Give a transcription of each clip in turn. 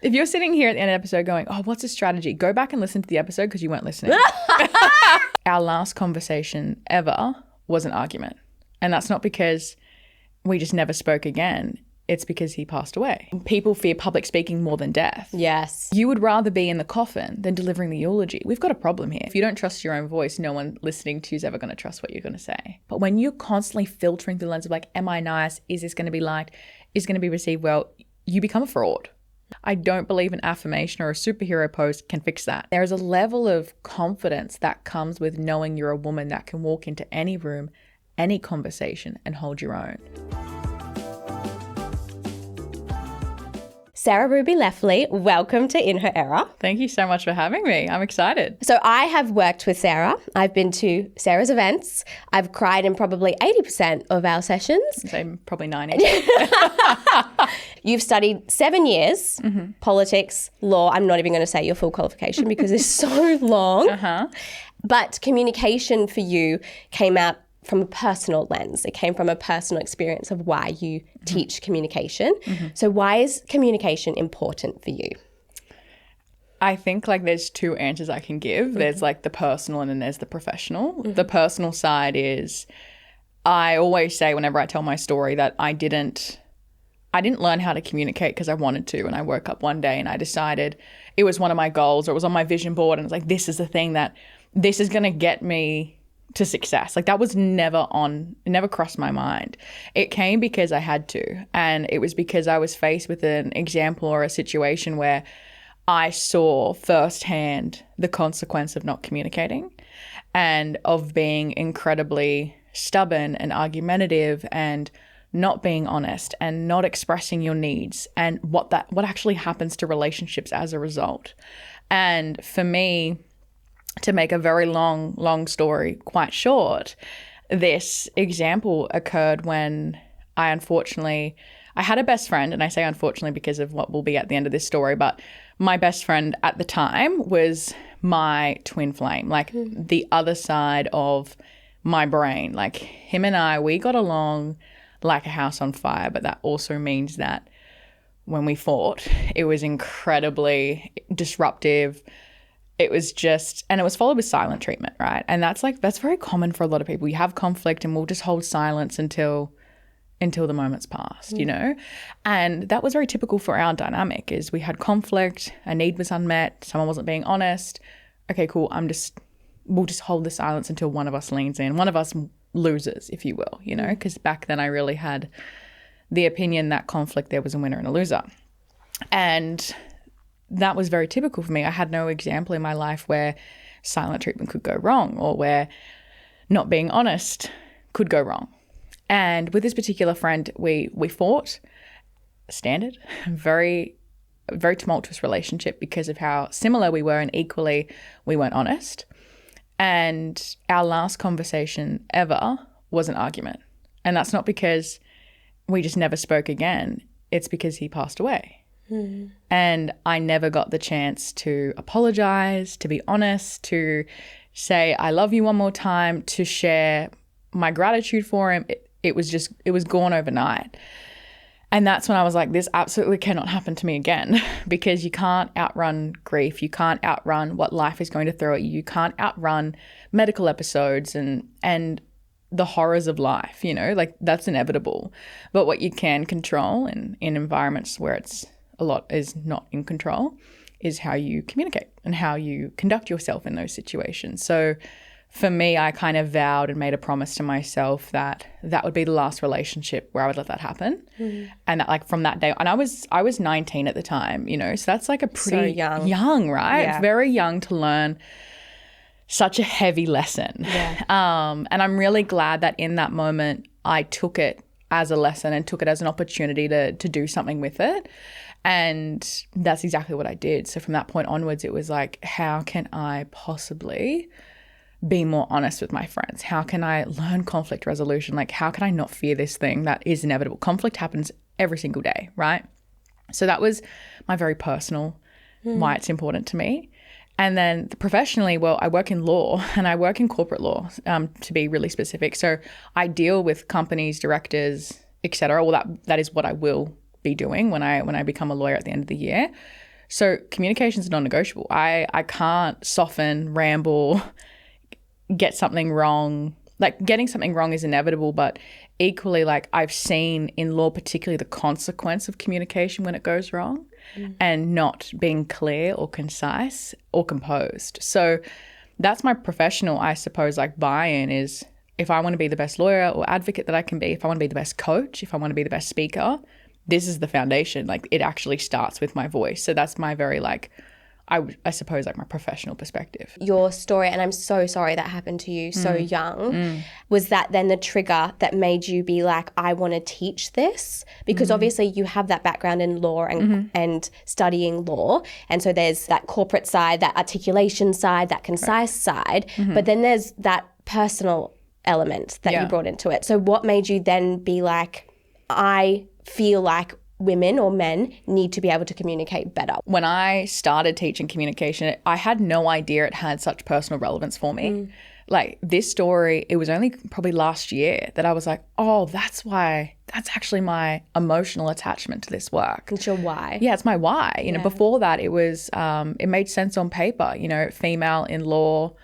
If you're sitting here at the end of the episode going, oh, what's a strategy? Go back and listen to the episode because you weren't listening. Our last conversation ever was an argument. And that's not because we just never spoke again. It's because he passed away. People fear public speaking more than death. Yes. You would rather be in the coffin than delivering the eulogy. We've got a problem here. If you don't trust your own voice, no one listening to you is ever going to trust what you're going to say. But when you're constantly filtering through the lens of like, am I nice? Is this going to be liked? Is it going to be received well? You become a fraud. I don't believe an affirmation or a superhero post can fix that. There is a level of confidence that comes with knowing you're a woman that can walk into any room, any conversation, and hold your own. Sarah Ruby Leffley, welcome to In Her Era. Thank you so much for having me. I'm excited. So I have worked with Sarah. I've been to Sarah's events. I've cried in probably 80% of our sessions. So probably 90. You've studied 7 years, politics, law. I'm not even going to say your full qualification because it's so long. But communication for you came out from a personal lens. It came from a personal experience of why you teach communication. So why is communication important for you? I think like there's two answers I can give. There's like the personal and then there's the professional. The personal side is, I always say whenever I tell my story that I didn't learn how to communicate because I wanted to. And I woke up one day and I decided it was one of my goals, or it was on my vision board. And it's like, this is the thing that this is going to get me to success. Like that was never crossed my mind. It came because I had to. And it was because I was faced with an example or a situation where I saw firsthand the consequence of not communicating and of being incredibly stubborn and argumentative and not being honest and not expressing your needs, and what actually happens to relationships as a result. And for me, to make a very long story quite short, this example occurred when I had a best friend, and I say unfortunately because of what will be at the end of this story, but my best friend at the time was my twin flame, like the other side of my brain. Like him and I, we got along like a house on fire, but that also means that when we fought, it was incredibly disruptive. It was just, and it was followed with silent treatment, right? And that's very common for a lot of people. You have conflict and we'll just hold silence until the moment's passed, you know? And that was very typical for our dynamic. Is we had conflict, a need was unmet, someone wasn't being honest. Okay, cool, we'll just hold the silence until one of us leans in, one of us loses, if you will, you know? Because back then I really had the opinion that conflict, there was a winner and a loser. And that was very typical for me. I had no example in my life where silent treatment could go wrong, or where not being honest could go wrong. And with this particular friend, we fought, standard, very, very tumultuous relationship because of how similar we were, and equally we weren't honest. And our last conversation ever was an argument. And that's not because we just never spoke again. It's because he passed away. And I never got the chance to apologize, to be honest, to say I love you one more time, to share my gratitude for him. It was gone overnight. And that's when I was like, this absolutely cannot happen to me again, because you can't outrun grief. You can't outrun what life is going to throw at you. You can't outrun medical episodes and the horrors of life, you know, like that's inevitable. But what you can control in environments where a lot is not in control is how you communicate and how you conduct yourself in those situations. So for me, I kind of vowed and made a promise to myself that would be the last relationship where I would let that happen. And that, like, from that day, and I was 19 at the time, you know, so that's like a pretty young, right? Yeah. Very young to learn such a heavy lesson. Yeah. And I'm really glad that in that moment I took it as a lesson and took it as an opportunity to do something with it. And that's exactly what I did. So from that point onwards, it was like, how can I possibly be more honest with my friends? How can I learn conflict resolution? Like, how can I not fear this thing that is inevitable? Conflict happens every single day, right? So that was my very personal why it's important to me. And then professionally, well, I work in law and I work in corporate law, to be really specific. So I deal with companies, directors, etc. Well, that is what I will be doing when I become a lawyer at the end of the year. So communication is non-negotiable. I can't soften, ramble, get something wrong. Like getting something wrong is inevitable, but equally, like I've seen in law, particularly the consequence of communication when it goes wrong and not being clear or concise or composed. So that's my professional, I suppose, like buy-in is if I want to be the best lawyer or advocate that I can be, if I want to be the best coach, if I want to be the best speaker, this is the foundation. Like it actually starts with my voice. So that's my very like, I suppose like my professional perspective. Your story, and I'm so sorry that happened to you so young, was that then the trigger that made you be like, I want to teach this? Because obviously you have that background in law and studying law. And so there's that corporate side, that articulation side, that concise side, but then there's that personal element that you brought into it. So what made you then be like, I feel like women or men need to be able to communicate better? When I started teaching communication, I had no idea it had such personal relevance for me. Like this story, it was only probably last year that I was like, oh, that's actually my emotional attachment to this work. It's your why. Yeah, it's my why. You know, before that, it was, it made sense on paper, you know, female in law.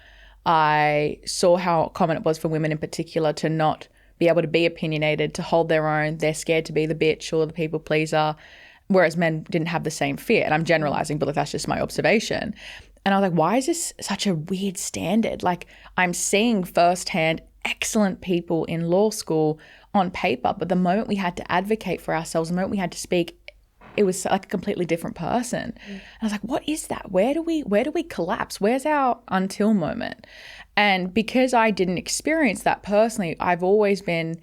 I saw how common it was for women in particular to not be able to be opinionated, to hold their own. They're scared to be the bitch or the people pleaser, whereas men didn't have the same fear. And I'm generalizing, but like, that's just my observation. And I was like, why is this such a weird standard? Like I'm seeing firsthand excellent people in law school on paper, but the moment we had to advocate for ourselves, the moment we had to speak, it was like a completely different person. And I was like, what is that? Where do we collapse? Where's our until moment? And because I didn't experience that personally, I've always been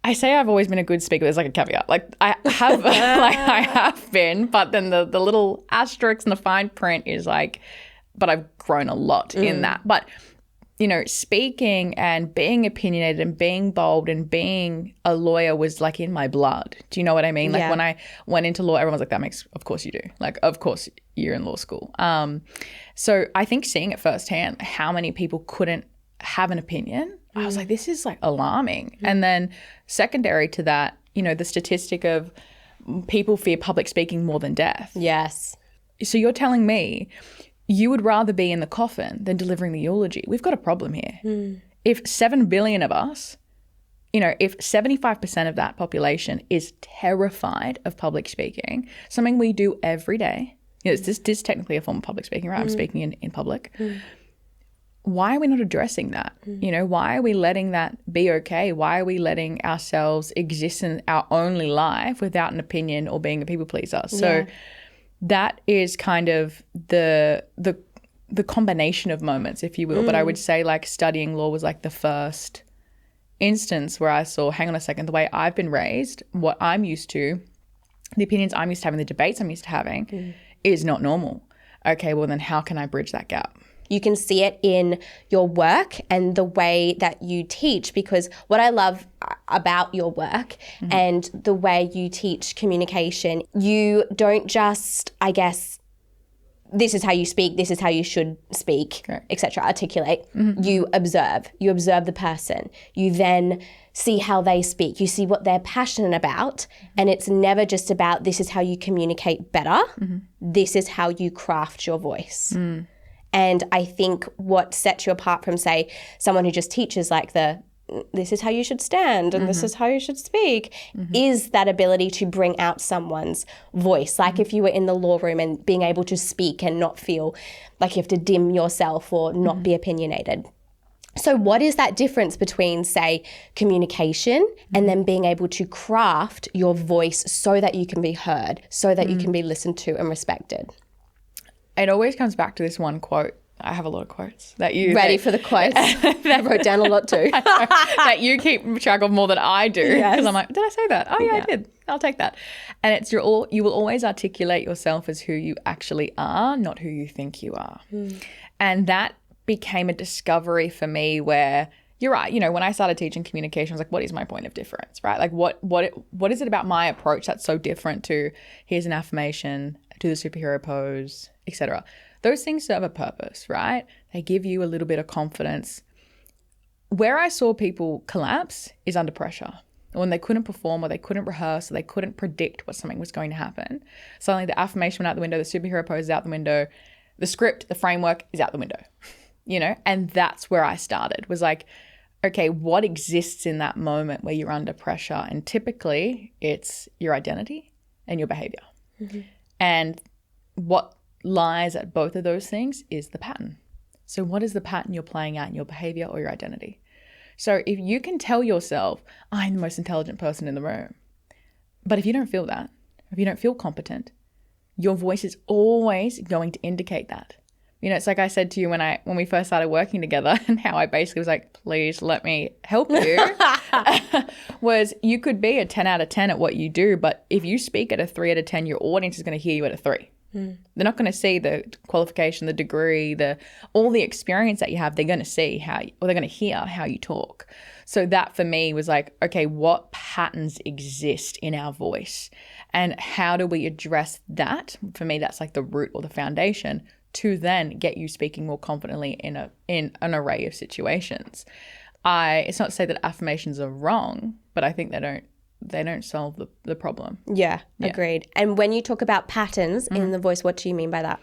a good speaker. There's like a caveat. Like I have, I have been, but then the little asterisk and the fine print is like, but I've grown a lot in that. But you know, speaking and being opinionated and being bold and being a lawyer was like in my blood. Do you know what I mean? Like when I went into law, everyone was like, of course you do. Like, of course you're in law school. So I think seeing it firsthand, how many people couldn't have an opinion, I was like, this is like alarming. And then secondary to that, you know, the statistic of people fear public speaking more than death. Yes. So you're telling me you would rather be in the coffin than delivering the eulogy. We've got a problem here. If 7 billion of us, you know, if 75% of that population is terrified of public speaking, something we do every day, you know, this is technically a form of public speaking, right? I'm speaking in public. Why are we not addressing that? You know, why are we letting that be okay? Why are we letting ourselves exist in our only life without an opinion or being a people pleaser? So that is kind of the combination of moments, if you will. But I would say like studying law was like the first instance where I saw, hang on a second, the way I've been raised, what I'm used to, the opinions I'm used to having, the debates I'm used to having is not normal. Okay, well then how can I bridge that gap? You can see it in your work and the way that you teach, because what I love about your work and the way you teach communication, you don't just, I guess, this is how you speak, this is how you should speak, etc., articulate. You observe the person. You then see how they speak. You see what they're passionate about. And it's never just about this is how you communicate better. This is how you craft your voice. And I think what sets you apart from, say, someone who just teaches like this is how you should stand and this is how you should speak, is that ability to bring out someone's voice. Like if you were in the law room and being able to speak and not feel like you have to dim yourself or not be opinionated. So what is that difference between, say, communication and then being able to craft your voice so that you can be heard, so that you can be listened to and respected? It always comes back to this one quote. I have a lot of quotes that you... Ready for the quotes? I wrote down a lot too. That you keep track of more than I do. Because I'm like, did I say that? Oh yeah, I did. I'll take that. And it's you will always articulate yourself as who you actually are, not who you think you are. And that became a discovery for me where... You're right. You know, when I started teaching communication, I was like, what is my point of difference, right? Like what is it about my approach that's so different to here's an affirmation, to the superhero pose, etc. Those things serve a purpose, right? They give you a little bit of confidence. Where I saw people collapse is under pressure. when they couldn't perform or they couldn't rehearse or they couldn't predict what something was going to happen, suddenly the affirmation went out the window, the superhero pose is out the window, the script, the framework is out the window, you know? And that's where I started, was like, okay, what exists in that moment where you're under pressure? And typically it's your identity and your behavior. Mm-hmm. And what lies at both of those things is the pattern. So what is the pattern you're playing out in your behavior or your identity? So if you can tell yourself, I'm the most intelligent person in the room, but if you don't feel that, if you don't feel competent, your voice is always going to indicate that. You know, it's like I said to you when we first started working together, and how I basically was like, please let me help you, was you could be a 10 out of 10 at what you do, but if you speak at a 3 out of 10, your audience is going to hear you at a 3. They're not going to see the qualification, the degree, all the experience that you have. They're going to see they're going to hear how you talk. So that for me was like, okay, what patterns exist in our voice and how do we address that? For me, that's like the root or the foundation to then get you speaking more confidently in an array of situations. It's not to say that affirmations are wrong, but I think they don't solve the problem. Yeah, agreed. And when you talk about patterns in the voice, what do you mean by that?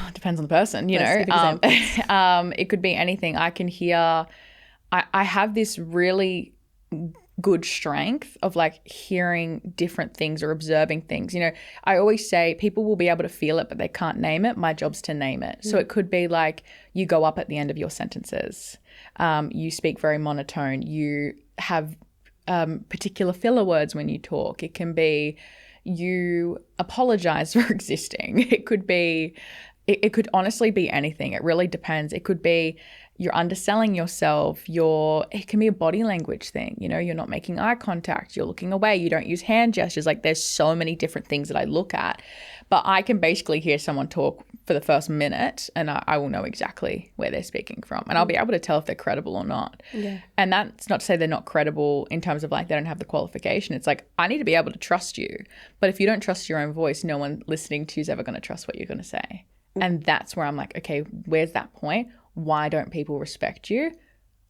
It depends on the person, you know. It could be anything. I can hear, I have this really good strength of like hearing different things or observing things. You know, I always say people will be able to feel it, but they can't name it. My job's to name it. So it could be like you go up at the end of your sentences. You speak very monotone. You have particular filler words when you talk. It can be you apologize for existing. It could honestly be anything. It really depends. It could be you're underselling yourself. It can be a body language thing. You know, you're not making eye contact. You're looking away. You don't use hand gestures. Like there's so many different things that I look at, but I can basically hear someone talk for the first minute and I will know exactly where they're speaking from. And I'll be able to tell if they're credible or not. Yeah. And that's not to say they're not credible in terms of like they don't have the qualification. It's like, I need to be able to trust you. But if you don't trust your own voice, no one listening to you is ever going to trust what you're going to say. And that's where I'm like, okay, where's that point? Why don't people respect you?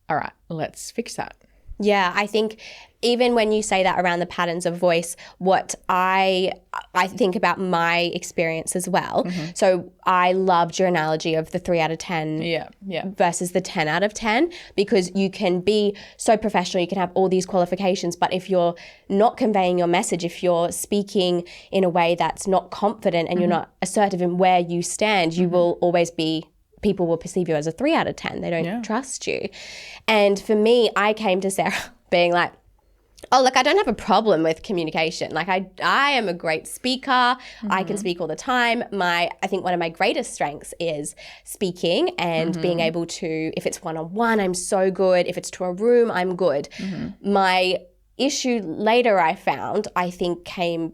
All right, let's fix that. Yeah, I think even when you say that around the patterns of voice, what I think about my experience as well. Mm-hmm. So I loved your analogy of the 3 out of 10 versus the 10 out of 10, because you can be so professional, you can have all these qualifications, but if you're not conveying your message, if you're speaking in a way that's not confident and you're not assertive in where you stand, you will always be, people will perceive you as a 3 out of 10. They don't trust you. And for me, I came to Sarah being like, oh, look, I don't have a problem with communication. Like I am a great speaker. Mm-hmm. I can speak all the time. I think one of my greatest strengths is speaking and being able to, if it's one-on-one, I'm so good. If it's to a room, I'm good. Mm-hmm. My issue later I found, I think came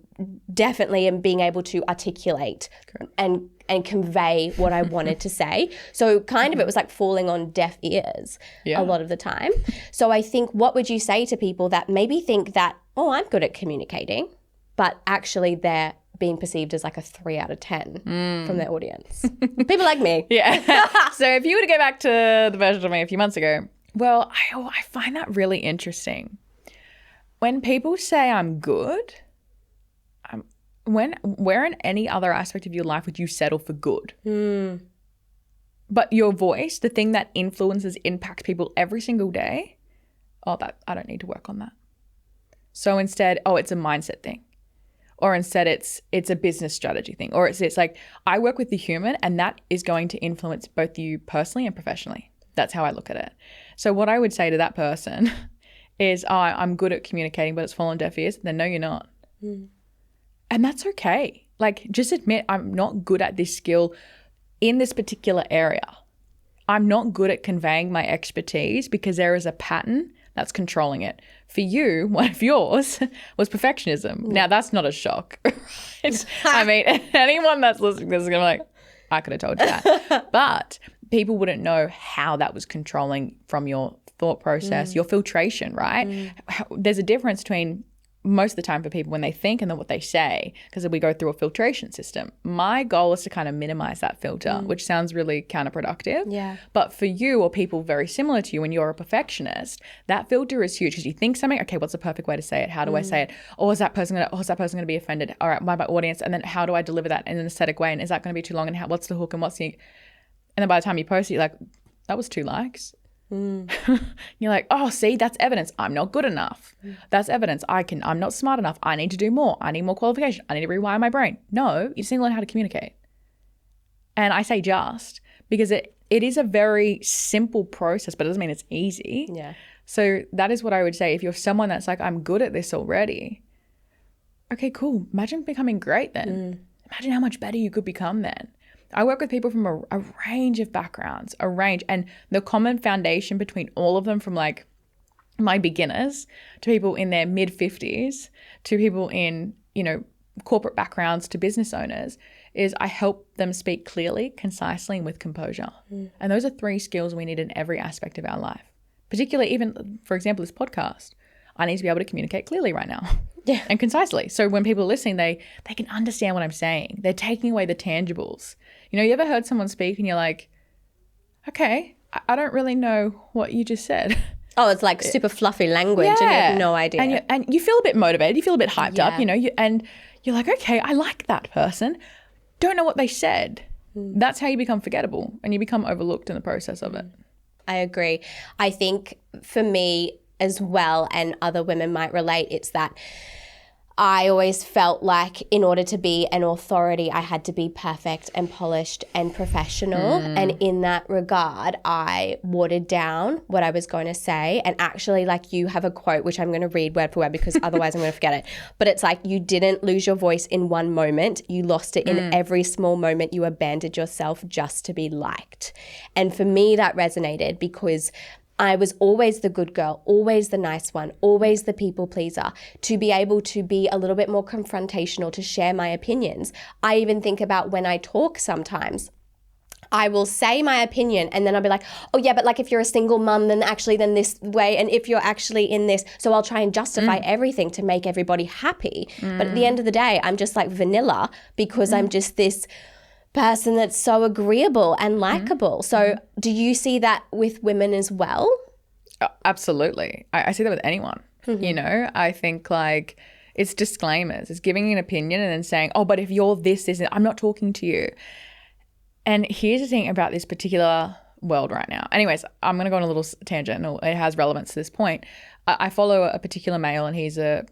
definitely in being able to articulate and convey what I wanted to say. So kind of it was like falling on deaf ears a lot of the time. So I think, what would you say to people that maybe think that, oh, I'm good at communicating, but actually they're being perceived as like a 3 out of 10 from their audience? People like me. Yeah. So if you were to go back to the version of me a few months ago, well, I find that really interesting. When people say I'm good, where in any other aspect of your life would you settle for good? But your voice, the thing that influences, impacts people every single day, I don't need to work on that. So instead, it's a mindset thing. Or instead it's a business strategy thing. Or it's like, I work with the human and that is going to influence both you personally and professionally. That's how I look at it. So what I would say to that person is, I'm good at communicating, but it's fallen deaf ears. Then no, you're not. And that's okay. Like, just admit I'm not good at this skill in this particular area. I'm not good at conveying my expertise because there is a pattern that's controlling it. For you, one of yours was perfectionism. Now, that's not a shock. I mean, anyone that's listening to this is going to be like, I could have told you that. But people wouldn't know how that was controlling from your thought process, your filtration, right? There's a difference between most of the time for people when they think and then what they say, because we go through a filtration system. My goal is to kind of minimize that filter, which sounds really counterproductive. Yeah. But for you or people very similar to you, when you're a perfectionist, that filter is huge because you think something, okay, what's the perfect way to say it? How do I say it? Or is that person gonna be offended? All right, my audience, and then how do I deliver that in an aesthetic way? And is that going to be too long? And what's the hook? And and then by the time you post it, you're like, that was 2 likes. You're like, oh, see, that's evidence I'm not good enough. That's evidence I'm not smart enough. I need to do more. I need more qualification. I need to rewire my brain. No, you just need to learn how to communicate. And I say just because it is a very simple process, but it doesn't mean it's easy. Yeah. So that is what I would say. If you're someone that's like, I'm good at this already, okay, cool. Imagine becoming great then. Imagine how much better you could become then. I work with people from a range of backgrounds, and the common foundation between all of them, from like my beginners to people in their mid-50s to people in, corporate backgrounds to business owners, is I help them speak clearly, concisely, and with composure. And those are 3 skills we need in every aspect of our life, particularly even, for example, this podcast. I need to be able to communicate clearly right now. Yeah. And concisely. So when people are listening, they can understand what I'm saying. They're taking away the tangibles. You ever heard someone speak and you're like, okay, I don't really know what you just said. Oh, it's like super fluffy language and you have no idea. And you feel a bit motivated. You feel a bit hyped up, and you're like, okay, I like that person. Don't know what they said. That's how you become forgettable and you become overlooked in the process of it. I agree. I think for me as well, and other women might relate, it's that I always felt like in order to be an authority, I had to be perfect and polished and professional. And in that regard, I watered down what I was going to say. And actually, like, you have a quote, which I'm going to read word for word because otherwise I'm going to forget it. But it's like, you didn't lose your voice in one moment. You lost it in every small moment. You abandoned yourself just to be liked. And for me, that resonated because I was always the good girl, always the nice one, always the people pleaser. To be able to be a little bit more confrontational, to share my opinions. I even think about when I talk sometimes, I will say my opinion and then I'll be like, oh yeah, but like if you're a single mum, then this way, and if you're actually in this, so I'll try and justify everything to make everybody happy. But at the end of the day, I'm just like vanilla because I'm just this person that's so agreeable and likable. So do you see that with women as well? Absolutely. I see that with anyone. I think like it's disclaimers. It's giving an opinion and then saying, oh, but if you're this, I'm not talking to you. And here's the thing about this particular world right now. Anyways, I'm going to go on a little tangent and it has relevance to this point. I follow a particular male and he's a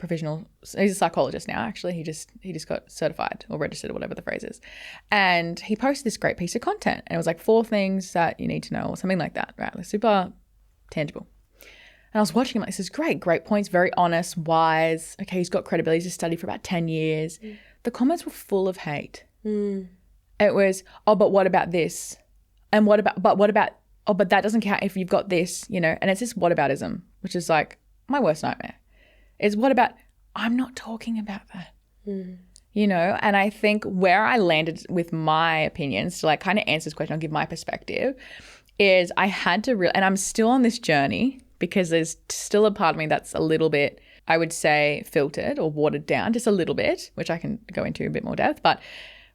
psychologist now, actually. He just got certified or registered or whatever the phrase is. And he posted this great piece of content and it was like 4 things that you need to know or something like that, right? Like super tangible. And I was watching him like, this is great points, very honest, wise. Okay, he's got credibility. He's studied for about 10 years. The comments were full of hate. It was, oh, but what about this? And what about, oh, but that doesn't count if you've got this, and it's this whataboutism, which is like my worst nightmare. Is what about, I'm not talking about that, and I think where I landed with my opinions to like kind of answer this question, I'll give my perspective, is I had to and I'm still on this journey because there's still a part of me that's a little bit, I would say, filtered or watered down just a little bit, which I can go into a bit more depth. But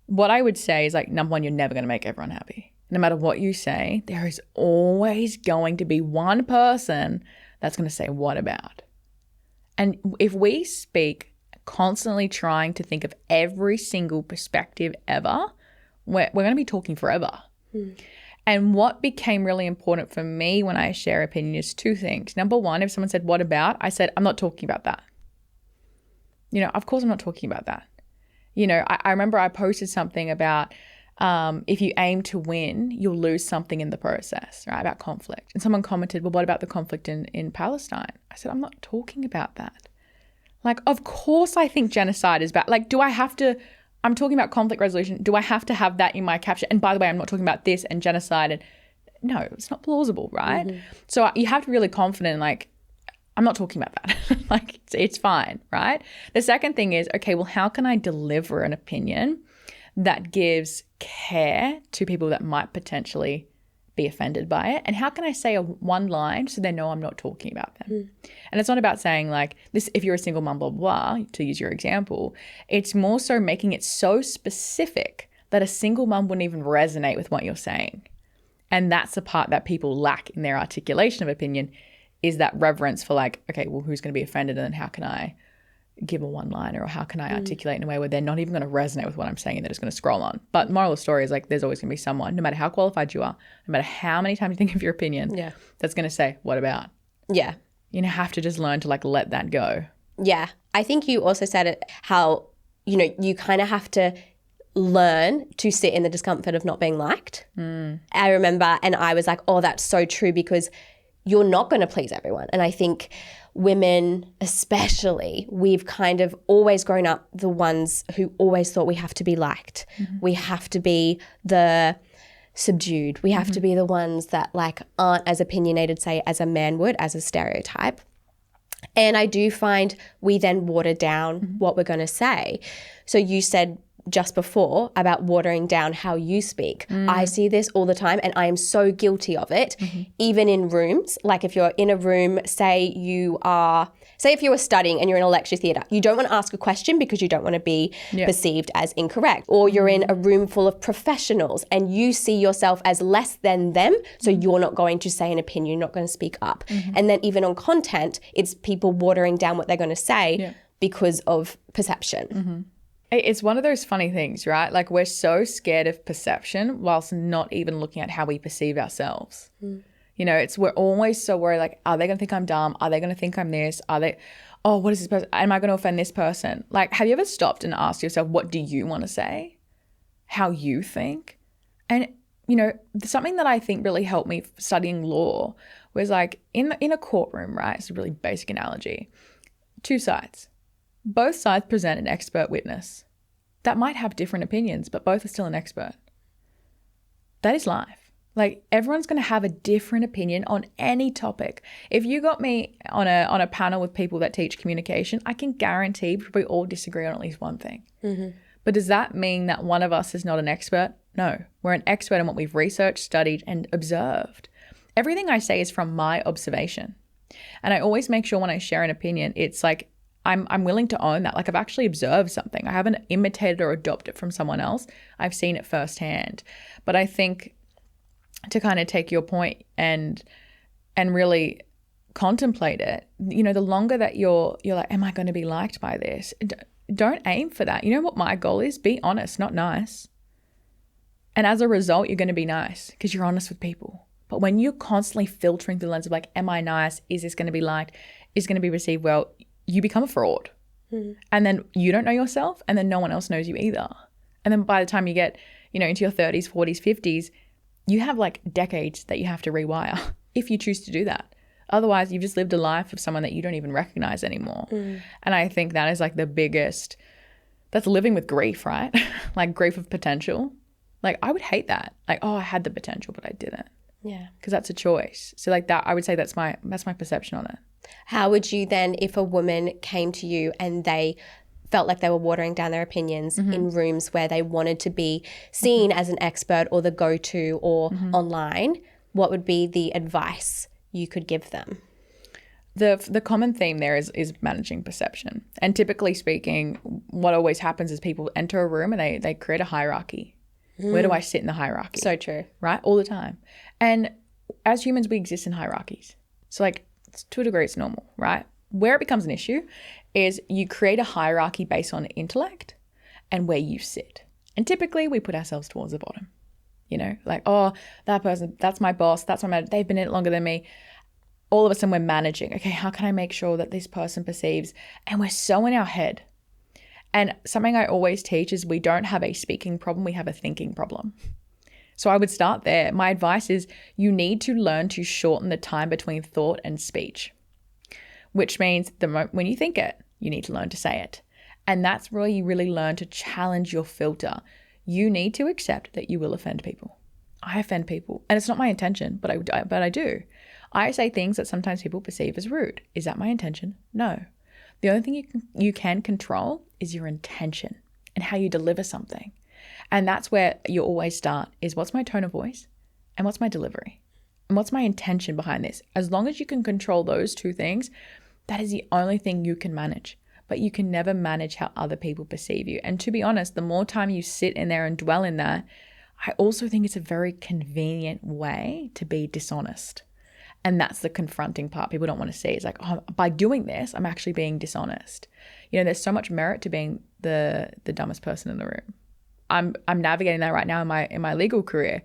what I would say is like, number one, you're never going to make everyone happy. No matter what you say, there is always going to be one person that's going to say, what about? And if we speak constantly trying to think of every single perspective ever, we're going to be talking forever. And what became really important for me when I share opinion is 2 things. Number one, if someone said, what about? I said, I'm not talking about that. Of course I'm not talking about that. I remember I posted something about if you aim to win, you'll lose something in the process, right? About conflict. And someone commented, well, what about the conflict in Palestine? I said, I'm not talking about that. Like, of course I think genocide is bad. Like, I'm talking about conflict resolution. Do I have to have that in my caption? And by the way, I'm not talking about this and genocide. And no, it's not plausible, right? So you have to be really confident, like, I'm not talking about that. Like, it's fine, right? The second thing is, okay, well, how can I deliver an opinion that gives care to people that might potentially be offended by it? And how can I say one line so they know I'm not talking about them? And it's not about saying like this, if you're a single mum, blah, blah, blah, to use your example. It's more so making it so specific that a single mum wouldn't even resonate with what you're saying. And that's the part that people lack in their articulation of opinion, is that reverence for like, okay, well, who's going to be offended, and then how can I give a one-liner, or how can I articulate in a way where they're not even going to resonate with what I'm saying and they're just going to scroll on. But moral of the story is like, there's always going to be someone, no matter how qualified you are, no matter how many times you think of your opinion, that's going to say, what about? Yeah. You have to just learn to like let that go. Yeah. I think you also said it, how, you kind of have to learn to sit in the discomfort of not being liked. I remember, and I was like, oh, that's so true, because you're not going to please everyone. And I think women especially, we've kind of always grown up the ones who always thought we have to be liked. We have to be the subdued. We have to be the ones that like aren't as opinionated, say, as a man would, as a stereotype. And I do find we then water down what we're going to say. So you said just before about watering down how you speak. I see this all the time, and I am so guilty of it, even in rooms. Like if you're in a room, say if you were studying and you're in a lecture theatre, you don't want to ask a question because you don't want to be perceived as incorrect. Or you're in a room full of professionals and you see yourself as less than them, so you're not going to say an opinion, you're not going to speak up. And then even on content, it's people watering down what they're going to say because of perception. It's one of those funny things, right? Like we're so scared of perception whilst not even looking at how we perceive ourselves. We're always so worried, like, are they going to think I'm dumb? Are they going to think I'm this? What is this person? Am I going to offend this person? Like, have you ever stopped and asked yourself, what do you want to say? How you think? And, something that I think really helped me studying law was like in a courtroom, right? It's a really basic analogy. Two sides. Both sides present an expert witness that might have different opinions, but both are still an expert. That is life. Like everyone's going to have a different opinion on any topic. If you got me on a panel with people that teach communication, I can guarantee we probably all disagree on at least one thing. But does that mean that one of us is not an expert? No, we're an expert in what we've researched, studied, and observed. Everything I say is from my observation. And I always make sure when I share an opinion, it's like, I'm willing to own that. Like I've actually observed something. I haven't imitated or adopted it from someone else. I've seen it firsthand. But I think to kind of take your point and really contemplate it, the longer that you're like, am I going to be liked by this? Don't aim for that. You know what my goal is? Be honest, not nice. And as a result, you're going to be nice because you're honest with people. But when you're constantly filtering through the lens of like, am I nice? Is this going to be liked? Is it going to be received well? You become a fraud. And then you don't know yourself, and then no one else knows you either. And then by the time you get, into your 30s, 40s, 50s, you have like decades that you have to rewire if you choose to do that. Otherwise, you've just lived a life of someone that you don't even recognize anymore. And I think that is like the biggest, that's living with grief, right? Like grief of potential. Like I would hate that. Like, oh, I had the potential, but I didn't. Yeah. Because that's a choice. So like that, I would say that's my perception on it. How would you then, if a woman came to you and they felt like they were watering down their opinions in rooms where they wanted to be seen as an expert or the go-to or online, what would be the advice you could give them? The common theme there is managing perception. And typically speaking, what always happens is people enter a room and they create a hierarchy. Where do I sit in the hierarchy? So true. Right? All the time. And as humans, we exist in hierarchies. So like to a degree, it's normal, right? Where it becomes an issue is you create a hierarchy based on intellect and where you sit. And typically we put ourselves towards the bottom, like, oh, that person, that's my boss, that's my manager, they've been in it longer than me. All of a sudden we're managing. Okay, how can I make sure that this person perceives? And we're so in our head. And something I always teach is we don't have a speaking problem, we have a thinking problem. So I would start there. My advice is you need to learn to shorten the time between thought and speech, which means when you think it, you need to learn to say it. And that's where you really learn to challenge your filter. You need to accept that you will offend people. I offend people, and it's not my intention, but I do. I say things that sometimes people perceive as rude. Is that my intention? No. The only thing you can control is your intention and how you deliver something. And that's where you always start is what's my tone of voice and what's my delivery? And what's my intention behind this? As long as you can control those two things, that is the only thing you can manage. But you can never manage how other people perceive you. And to be honest, the more time you sit in there and dwell in that, I also think it's a very convenient way to be dishonest. And that's the confronting part people don't want to see. It's like, oh, by doing this, I'm actually being dishonest. You know, there's so much merit to being the dumbest person in the room. I'm navigating that right now in my legal career.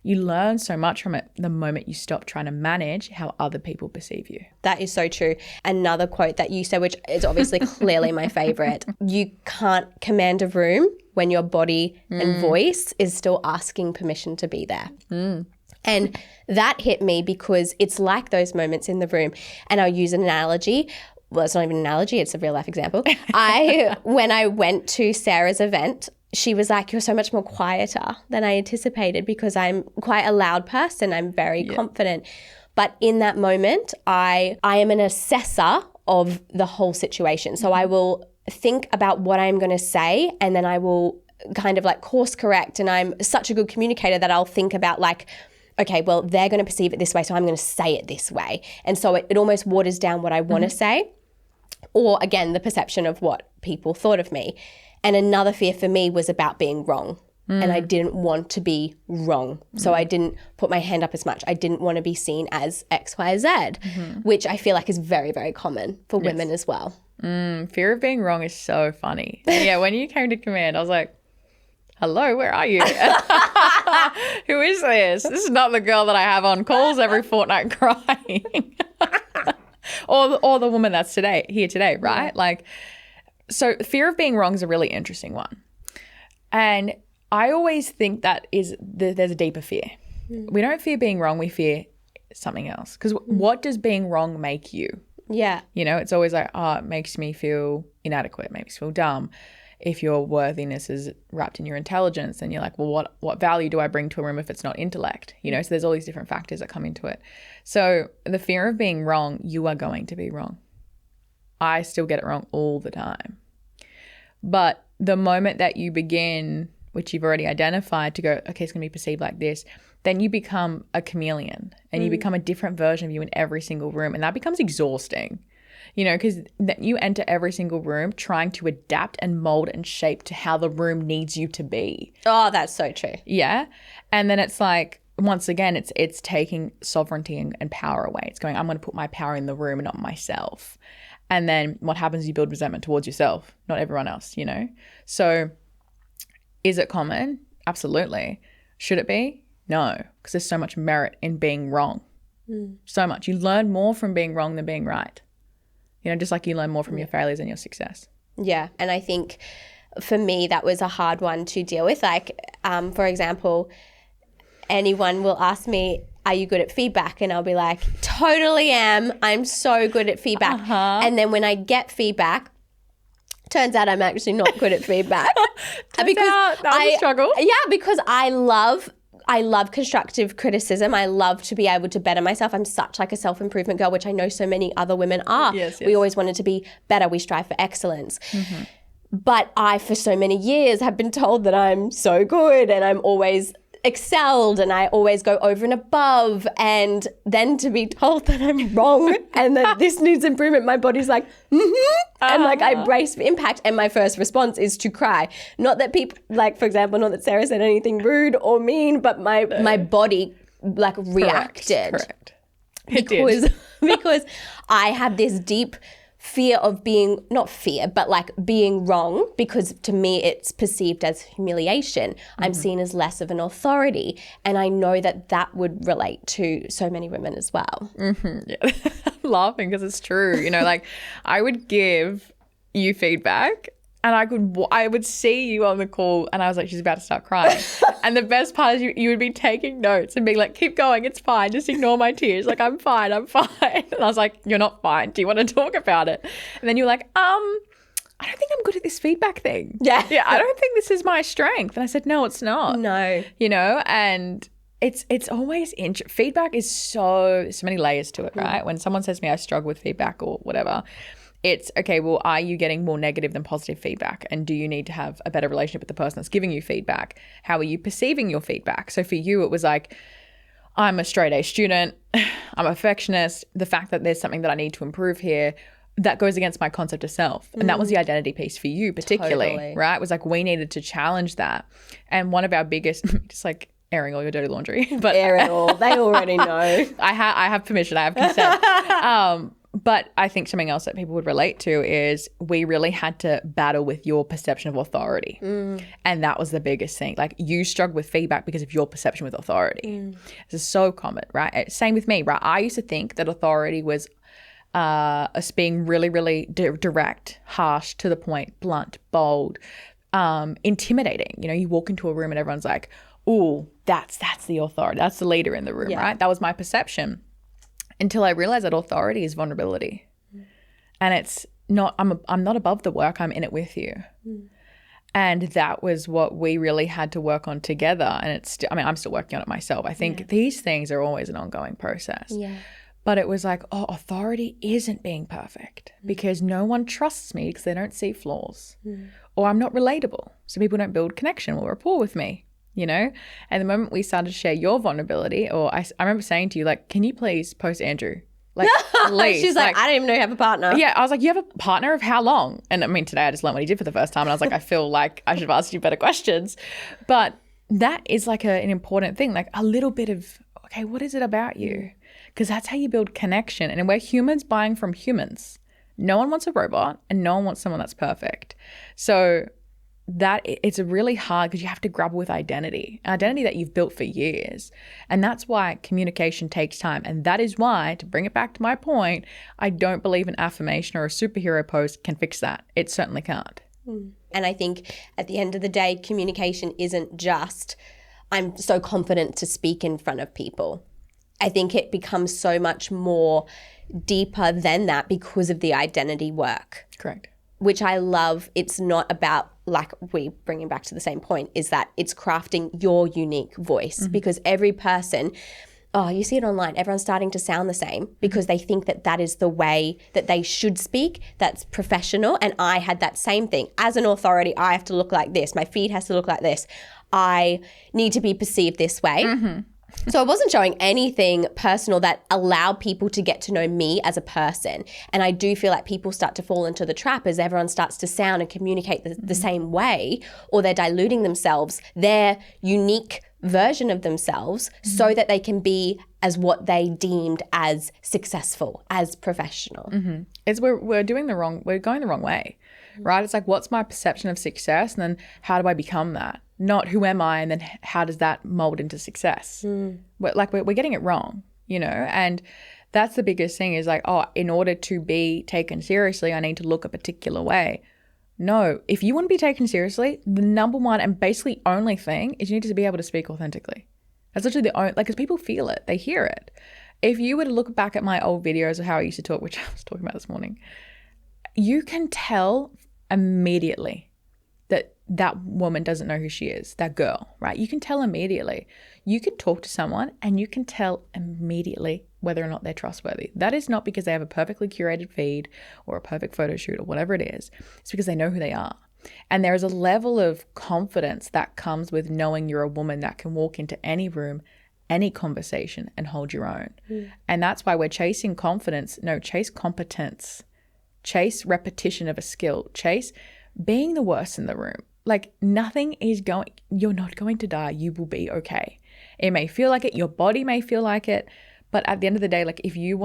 You learn so much from it the moment you stop trying to manage how other people perceive you. That is so true. Another quote that you said, which is obviously clearly my favorite, you can't command a room when your body and voice is still asking permission to be there. And that hit me because it's like those moments in the room. And I'll use an analogy. Well, it's not even an analogy, it's a real life example. When I went to Sarah's event, she was like, you're so much more quieter than I anticipated because I'm quite a loud person. I'm very confident. But in that moment, I am an assessor of the whole situation. So I will think about what I'm going to say, and then I will kind of like course correct. And I'm such a good communicator that I'll think about like, okay, well, they're going to perceive it this way, so I'm going to say it this way. And so it almost waters down what I want to say, or again, the perception of what people thought of me. And another fear for me was about being wrong. And I didn't want to be wrong. So I didn't put my hand up as much. I didn't want to be seen as X, Y, Z, which I feel like is very, very common for women as well. Fear of being wrong is so funny. And yeah, when you came to command, I was like, hello, where are you? Who is this? This is not the girl that I have on calls every fortnight crying. or the woman that's here today, right? Yeah. Like, so fear of being wrong is a really interesting one. And I always think that there's a deeper fear. We don't fear being wrong, we fear something else. Because what does being wrong make you? Yeah. You know, it's always like, oh, it makes me feel inadequate, it makes me feel dumb. If your worthiness is wrapped in your intelligence, then you're like, well, what value do I bring to a room if it's not intellect? You know, so there's all these different factors that come into it. So the fear of being wrong, you are going to be wrong. I still get it wrong all the time. But the moment that you begin, which you've already identified, to go, okay, it's going to be perceived like this, then you become a chameleon and you become a different version of you in every single room. And that becomes exhausting, you know, because you enter every single room trying to adapt and mold and shape to how the room needs you to be. Oh, that's so true. Yeah. And then it's like, once again, it's taking sovereignty and power away. It's going, I'm going to put my power in the room and not myself. And then what happens is you build resentment towards yourself, not everyone else, you know? So is it common? Absolutely. Should it be? No, because there's so much merit in being wrong. So much. You learn more from being wrong than being right. You know, just like you learn more from your failures and your success. Yeah. And I think for me, that was a hard one to deal with. Like, for example, anyone will ask me, are you good at feedback? And I'll be like, totally am. I'm so good at feedback. And then when I get feedback, turns out I'm actually not good at feedback. Because that was a struggle. Yeah, because I love constructive criticism. I love to be able to better myself. I'm such like a self-improvement girl, which I know so many other women are. Yes. We always wanted to be better. We strive for excellence. But I, for so many years, have been told that I'm so good and I'm always excelled and I always go over and above, and then to be told that I'm wrong and that this needs improvement, my body's like, and like I brace for impact, and my first response is to cry. Not that people, like for example, not that Sarah said anything rude or mean, but my body like reacted. Correct. Because I had this deep fear of being, not fear, but like being wrong, because to me it's perceived as humiliation. I'm seen as less of an authority. And I know that that would relate to so many women as well. Yeah. I'm laughing because it's true. You know, like I would give you feedback and I would see you on the call and I was like, she's about to start crying. And the best part is you would be taking notes and being like, keep going, it's fine, just ignore my tears. Like, I'm fine. And I was like, you're not fine. Do you want to talk about it? And then you're like, I don't think I'm good at this feedback thing. Yeah, I don't think this is my strength. And I said, no, it's not. No. You know, and it's always feedback is so many layers to it, right? When someone says to me, I struggle with feedback or whatever, it's, okay, well, are you getting more negative than positive feedback? And do you need to have a better relationship with the person that's giving you feedback? How are you perceiving your feedback? So for you, it was like, I'm a straight A student, I'm a perfectionist, the fact that there's something that I need to improve here, that goes against my concept of self. And that was the identity piece for you particularly, Totally. right? It was like we needed to challenge that. And one of our biggest, just like airing all your dirty laundry. But Air it all. They already know. I have permission, I have consent. But I think something else that people would relate to is we really had to battle with your perception of authority. And that was the biggest thing. Like you struggled with feedback because of your perception with authority. This is so common, right? Same with me, right? I used to think that authority was us being really, really direct, harsh, to the point, blunt, bold, intimidating. You know, you walk into a room and everyone's like, ooh, that's the authority. That's the leader in the room, right? That was my perception. Until I realized that authority is vulnerability. And it's not, I'm not above the work, I'm in it with you. And that was what we really had to work on together. And it's, I'm still working on it myself. I think these things are always an ongoing process. Yeah. But it was like, oh, authority isn't being perfect because no one trusts me because they don't see flaws. Or I'm not relatable. So people don't build connection or rapport with me. You know, and the moment we started to share your vulnerability, or I remember saying to you, like, can you please post Andrew? Like, please. She's like, I don't even know you have a partner. Yeah, I was like, you have a partner of how long? And I mean, today I just learned what he did for the first time. And I was like, I feel like I should have asked you better questions. But that is like an important thing, like a little bit of, okay, what is it about you? Because that's how you build connection. And we're humans buying from humans. No one wants a robot and no one wants someone that's perfect. So that it's really hard because you have to grapple with identity that you've built for years. And that's why communication takes time. And that is why, to bring it back to my point, I don't believe an affirmation or a superhero post can fix that. It certainly can't. And I think at the end of the day, communication isn't just, I'm so confident to speak in front of people. I think it becomes so much more deeper than that because of the identity work. Correct. Which I love. It's not about, like we bringing back to the same point, is that it's crafting your unique voice because every person, you see it online, everyone's starting to sound the same because they think that that is the way that they should speak, that's professional. And I had that same thing. As an authority, I have to look like this. My feed has to look like this. I need to be perceived this way. So I wasn't showing anything personal that allowed people to get to know me as a person. And I do feel like people start to fall into the trap as everyone starts to sound and communicate the same way, or they're diluting themselves, their unique version of themselves, so that they can be as what they deemed as successful, as professional. It's we're going the wrong way, right? It's like, what's my perception of success? And then how do I become that? Not who am I, and then how does that mold into success? We're getting it wrong, you know? And that's the biggest thing is like, oh, in order to be taken seriously, I need to look a particular way. No, if you want to be taken seriously, the number one and basically only thing is you need to be able to speak authentically. That's literally the only, like, because people feel it, they hear it. If you were to look back at my old videos of how I used to talk, which I was talking about this morning, you can tell immediately that woman doesn't know who she is, that girl, right? You can tell immediately. You can talk to someone and you can tell immediately whether or not they're trustworthy. That is not because they have a perfectly curated feed or a perfect photo shoot or whatever it is. It's because they know who they are. And there is a level of confidence that comes with knowing you're a woman that can walk into any room, any conversation and hold your own. And that's why we're chasing confidence. No, chase competence. Chase repetition of a skill. Chase being the worst in the room. Like you're not going to die. You will be okay. It may feel like it. Your body may feel like it. But at the end of the day, like if you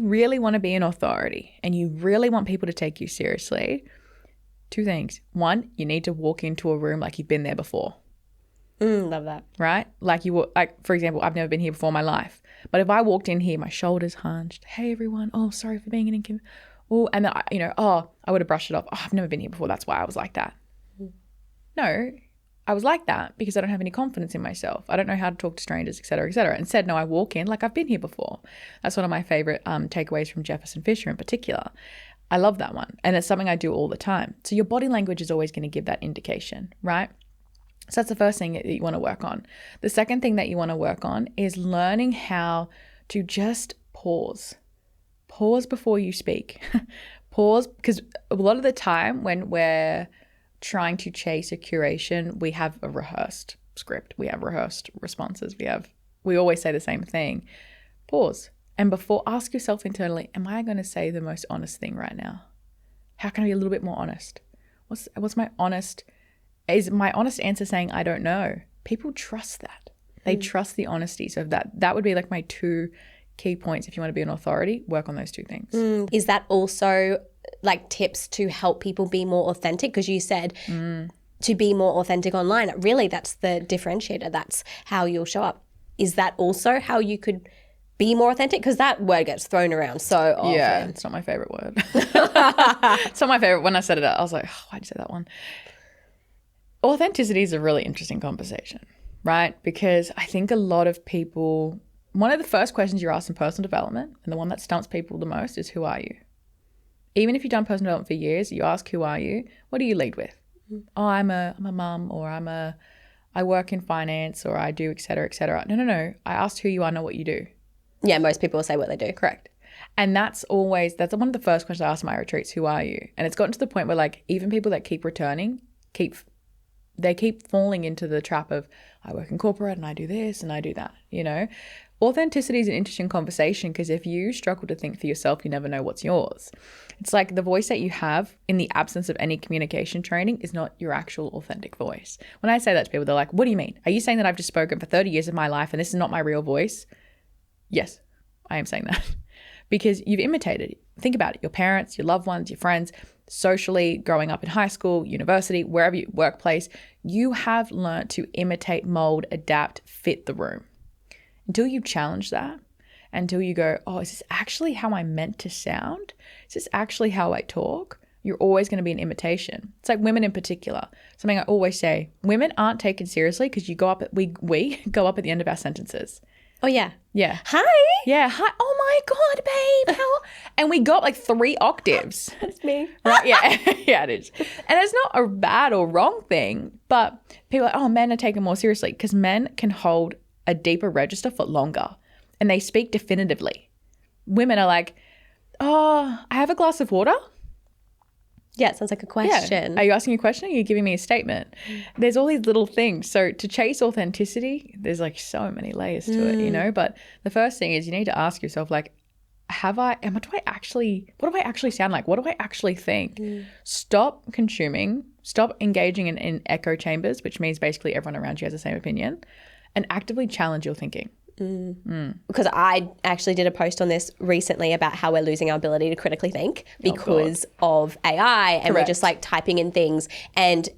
really want to be an authority and you really want people to take you seriously, two things. One, you need to walk into a room like you've been there before. Love that. Right? Like for example, I've never been here before in my life. But if I walked in here, my shoulders hunched. Hey everyone. Oh, sorry for being an inconvenience. Oh, and then, I would have brushed it off. Oh, I've never been here before. That's why I was like that. No, I was like that because I don't have any confidence in myself. I don't know how to talk to strangers, et cetera, et cetera. Instead, no, I walk in like I've been here before. That's one of my favorite takeaways from Jefferson Fisher in particular. I love that one. And it's something I do all the time. So your body language is always going to give that indication, right? So that's the first thing that you want to work on. The second thing that you want to work on is learning how to just pause. Pause before you speak. Pause, because a lot of the time when we're trying to chase a curation, we have a rehearsed script. We have rehearsed responses. We have we always say the same thing. Pause. And before, ask yourself internally, am I going to say the most honest thing right now? How can I be a little bit more honest? What's my honest, is my honest answer saying, I don't know? People trust that. They trust the honesty. So that would be like my 2 key points. If you want to be an authority, work on those 2 things. Is that also like tips to help people be more authentic? Because you said to be more authentic online. Really, that's the differentiator. That's how you'll show up. Is that also how you could be more authentic? Because that word gets thrown around so often. Yeah, it's not my favorite word. It's not my favorite. When I said it, I was like, oh, why'd you say that one? Authenticity is a really interesting conversation, right? Because I think a lot of people, one of the first questions you're asked in personal development, and the one that stumps people the most, is who are you? Even if you've done personal development for years, you ask who are you, what do you lead with? Oh, I'm a mum, or I work in finance, or I do et cetera, et cetera. No. I asked who you are, not what you do. Yeah, most people will say what they do. Correct. And that's one of the first questions I ask my retreats, who are you? And it's gotten to the point where like even people that keep returning, they keep falling into the trap of, I work in corporate and I do this and I do that, you know? Authenticity is an interesting conversation because if you struggle to think for yourself, you never know what's yours. It's like the voice that you have in the absence of any communication training is not your actual authentic voice. When I say that to people, they're like, what do you mean? Are you saying that I've just spoken for 30 years of my life and this is not my real voice? Yes, I am saying that because you've imitated. Think about it. Your parents, your loved ones, your friends, socially, growing up in high school, university, wherever you workplace, you have learned to imitate, mold, adapt, fit the room. Until you challenge that, until you go, oh, is this actually how I'm meant to sound? Is this actually how I talk? You're always going to be an imitation. It's like women in particular. Something I always say, women aren't taken seriously because we go up at the end of our sentences. Oh, yeah. Yeah. Hi. Yeah. Hi. Oh, my God, babe. How? And we go up like 3 octaves. That's me. Right? Yeah. Yeah, it is. And it's not a bad or wrong thing, but people are like, oh, men are taken more seriously because men can hold a deeper register for longer and they speak definitively. Women are like, oh, I have a glass of water. Yeah, it sounds like a question. Yeah. Are you asking a question or are you giving me a statement? There's all these little things. So to chase authenticity, there's like so many layers to it, you know? But the first thing is you need to ask yourself, like, what do I actually sound like? What do I actually think? Stop consuming, stop engaging in echo chambers, which means basically everyone around you has the same opinion, and actively challenge your thinking. Because I actually did a post on this recently about how we're losing our ability to critically think because of AI and we're just like typing in things and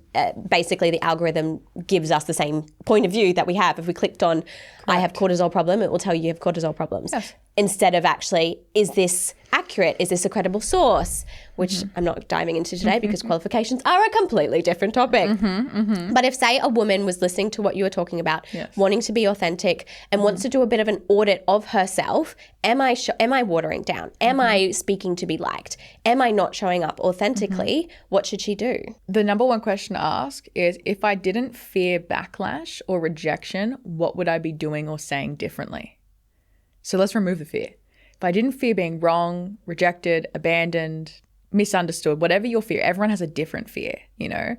basically the algorithm gives us the same point of view that we have. If we clicked on I have cortisol problem, it will tell you you have cortisol problems. Yes. Instead of actually, is this accurate? Is this a credible source? Which I'm not diving into today because qualifications are a completely different topic. But if, say, a woman was listening to what you were talking about, wanting to be authentic and wants to do a bit of an audit of herself, am I watering down? Am I speaking to be liked? Am I not showing up authentically? What should she do? The number one question to ask is, if I didn't fear backlash or rejection, what would I be doing or saying differently? So let's remove the fear. If I didn't fear being wrong, rejected, abandoned, misunderstood, whatever your fear, everyone has a different fear, you know,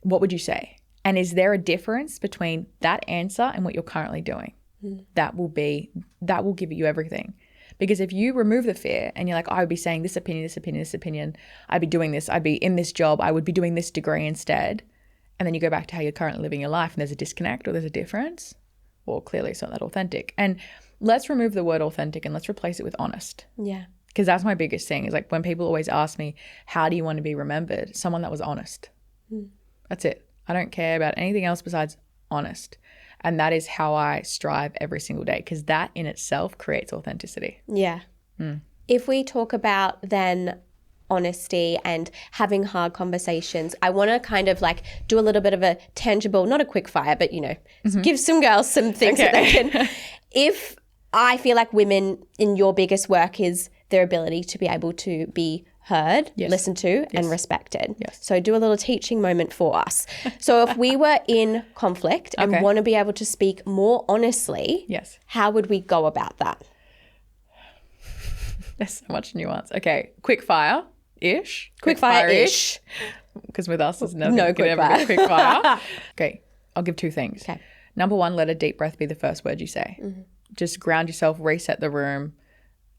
what would you say? And is there a difference between that answer and what you're currently doing? That will give you everything. Because if you remove the fear and you're like, I would be saying this opinion, I'd be doing this, I'd be in this job, I would be doing this degree instead. And then you go back to how you're currently living your life and there's a disconnect or there's a difference. Well, clearly it's not that authentic. And let's remove the word authentic and let's replace it with honest. Yeah. Because that's my biggest thing is like when people always ask me, how do you want to be remembered? Someone that was honest. That's it. I don't care about anything else besides honest. And that is how I strive every single day because that in itself creates authenticity. Yeah. If we talk about then honesty and having hard conversations, I want to kind of like do a little bit of a tangible, not a quick fire, but, you know, give some girls some things that they can. If I feel like women in your biggest work is their ability to be able to be heard, listened to, and respected. So do a little teaching moment for us. So if we were in conflict and want to be able to speak more honestly, how would we go about that? There's so much nuance. Okay, quick fire-ish. Quick fire-ish. Because with us, there's never no quick fire. Quick fire. Okay, I'll give 2 things. Okay. Number one, let a deep breath be the first word you say. Just ground yourself, reset the room,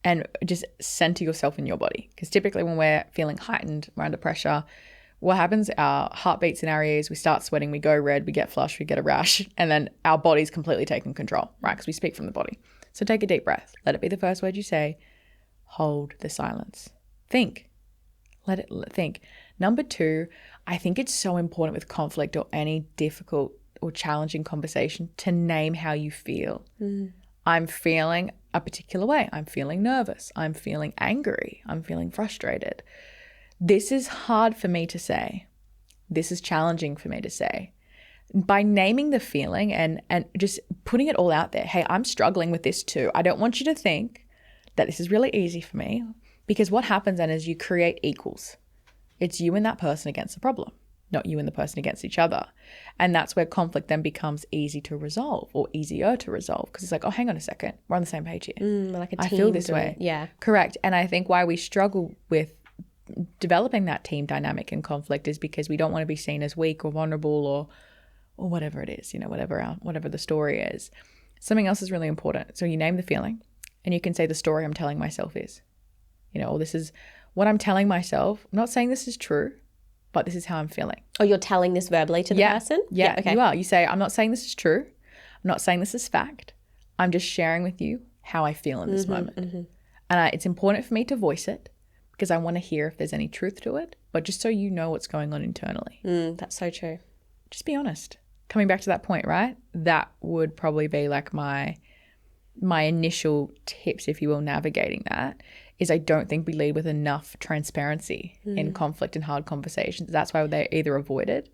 and just center yourself in your body. Because typically when we're feeling heightened, we're under pressure, what happens, our heart beats in our ears, we start sweating, we go red, we get flushed, we get a rash, and then our body's completely taken control, right? Because we speak from the body. So take a deep breath. Let it be the first word you say. Hold the silence. Think. Let it think. Number two, I think it's so important with conflict or any difficult or challenging conversation to name how you feel. I'm feeling a particular way. I'm feeling nervous. I'm feeling angry. I'm feeling frustrated. This is hard for me to say. This is challenging for me to say. By naming the feeling and just putting it all out there, hey, I'm struggling with this too. I don't want you to think that this is really easy for me, because what happens then is you create equals. It's you and that person against the problem, not you and the person against each other. And that's where conflict then becomes easy to resolve, or easier to resolve, because it's like, oh, hang on a second, we're on the same page here. Like a team. I feel this way. Yeah. Correct. And I think why we struggle with developing that team dynamic in conflict is because we don't want to be seen as weak or vulnerable or whatever it is, whatever the story is. Something else is really important. So you name the feeling, and you can say the story I'm telling myself is, or this is what I'm telling myself. I'm not saying this is true, but this is how I'm feeling. Oh, you're telling this verbally to the person? Yeah, okay. You are. You say, I'm not saying this is true. I'm not saying this is fact. I'm just sharing with you how I feel in this moment. And it's important for me to voice it, because I want to hear if there's any truth to it, but just so you know what's going on internally. That's so true. Just be honest. Coming back to that point, right? That would probably be like my initial tips, if you will, navigating that, is I don't think we lead with enough transparency in conflict and hard conversations. That's why they're either avoided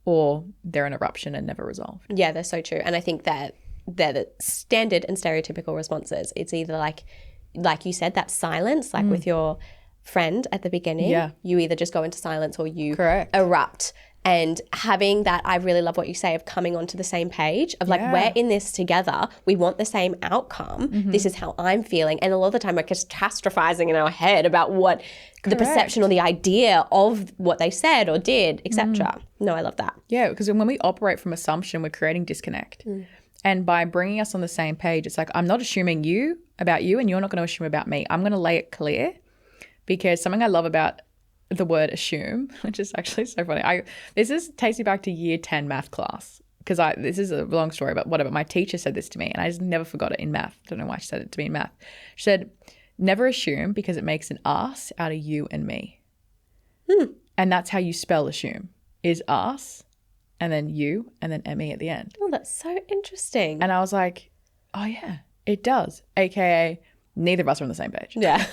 or they're an eruption and never resolved. Yeah, they're so true. And I think that they're the standard and stereotypical responses. It's either like you said, that silence, like with your friend at the beginning. Yeah. You either just go into silence or you Correct. erupt. And having that, I really love what you say of coming onto the same page of like, we're in this together. We want the same outcome. This is how I'm feeling. And a lot of the time we're catastrophizing in our head about what the perception or the idea of what they said or did, etc. No, I love that. Yeah, because when we operate from assumption, we're creating disconnect. And by bringing us on the same page, it's like, I'm not assuming about you, and you're not going to assume about me. I'm going to lay it clear, because something I love about the word assume, which is actually so funny. This takes me back to year 10 math class, because this is a long story, but whatever. My teacher said this to me, and I just never forgot it in math. I don't know why she said it to me in math. She said, never assume, because it makes an us out of you and me. And that's how you spell assume, is us, and then you, and then me at the end. Oh, that's so interesting. And I was like, oh yeah, it does. AKA, neither of us are on the same page. Yeah.